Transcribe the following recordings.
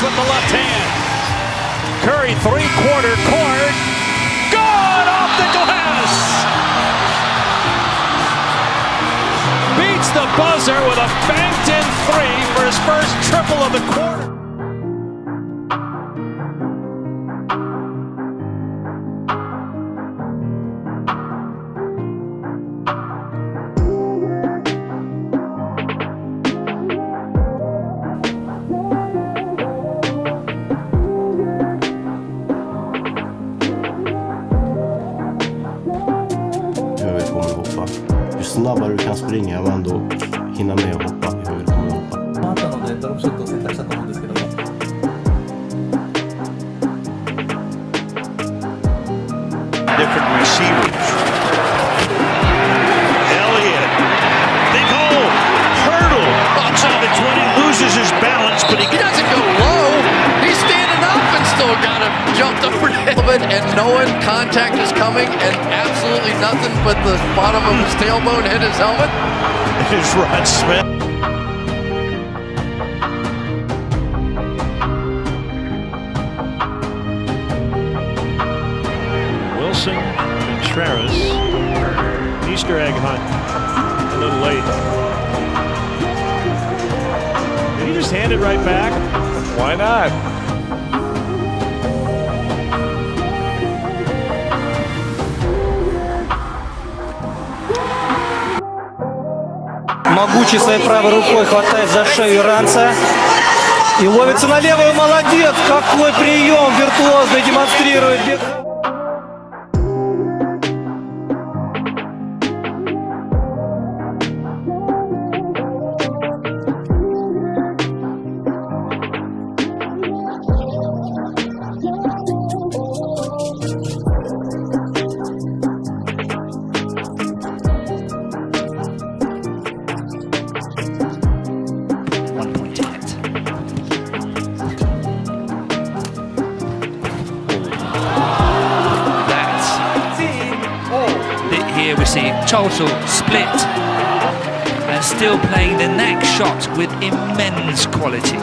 Cartridge with the left hand. Curry three-quarter court. Good off the glass. Beats the buzzer with a banked-in three for his first triple of the quarter. Ju snabbare du kan springa men ändå hinna med och hoppa, hur högt kommer du hoppa. Different receivers. Elliott. Big hole. Hurdle. Outside the 20. Loses his balance, but he doesn't go low. He's standing up and still got him jumped over the head. And knowing contact is coming and absolutely nothing but the bottom of his tailbone hit his helmet. It is Rod Smith. Wilson, Contreras, Easter egg hunt, a little late. Did he just hand it right back? Why not? Могучий своей правой рукой хватает за шею иранца и ловится на левую. Молодец! Какой прием виртуозный демонстрирует. Here we see total split and still playing the next shot with immense quality.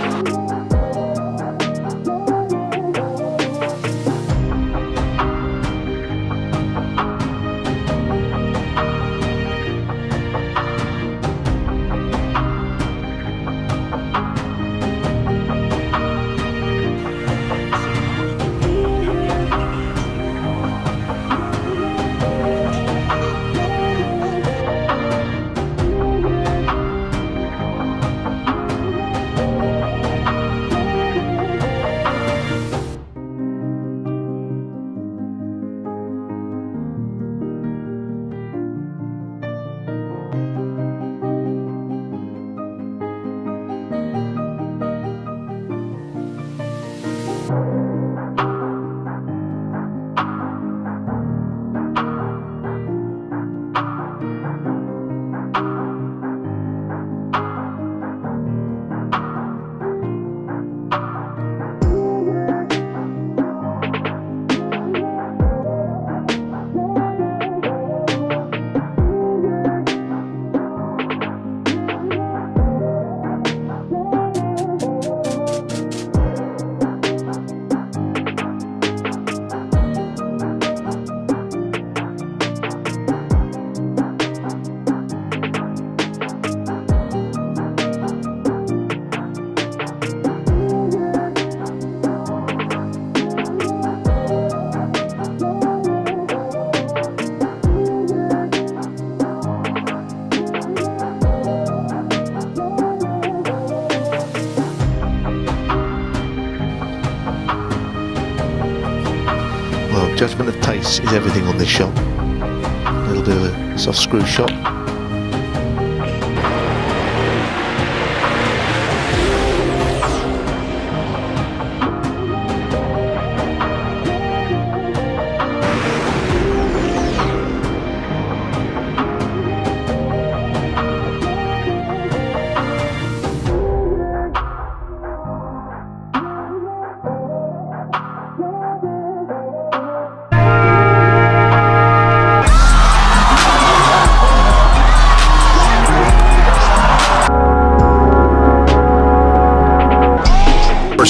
Judgment of taste is everything on this shot. A little bit of a soft screw shot.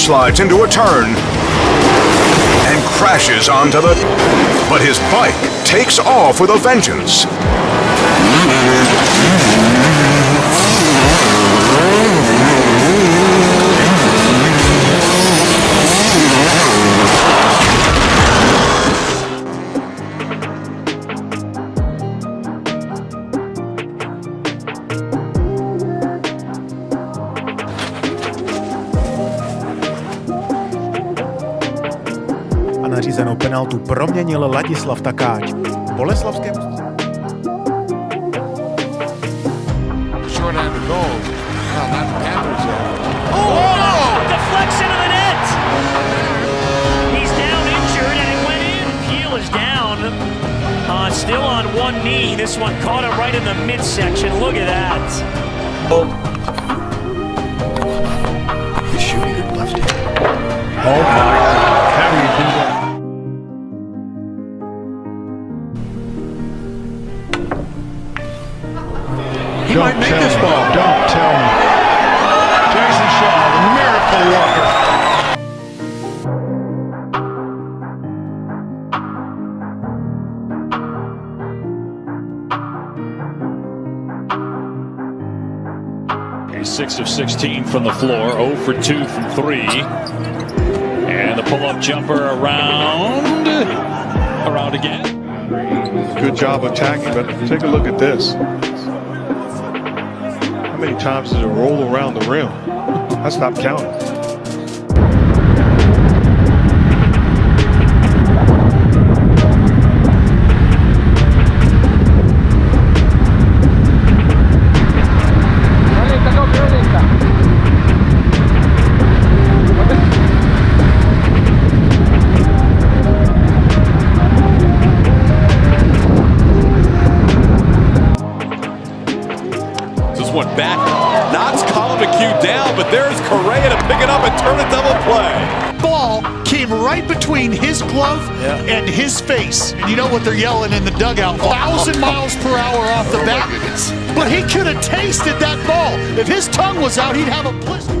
slides into a turn and crashes onto the... But his bike takes off with a vengeance. A nařízenou penaltu proměnil Ladislav Takáč. Boleslavské Short end of goal. Oh, not the Panthers yet. Oh, deflection of the net. He's down injured and it went in. Peel is down. Still on one knee. This one caught him right in the midsection. Look at that. He's shooting it left hand. Oh my God. How do you do that? He might make this ball. Don't tell me. Jason Shaw, the miracle worker. He's 6 of 16 from the floor, 0 for 2 from 3. And the pull-up jumper around again. Good job attacking, but take a look at this. How many times does it roll around the rim? I stopped counting. One back, knocks Colin McHugh down, but there's Correa to pick it up and turn a double play. Ball came right between his glove and his face. And you know what they're yelling in the dugout? 1,000 miles per hour off the bat. But he could have tasted that ball. If his tongue was out, he'd have a blister.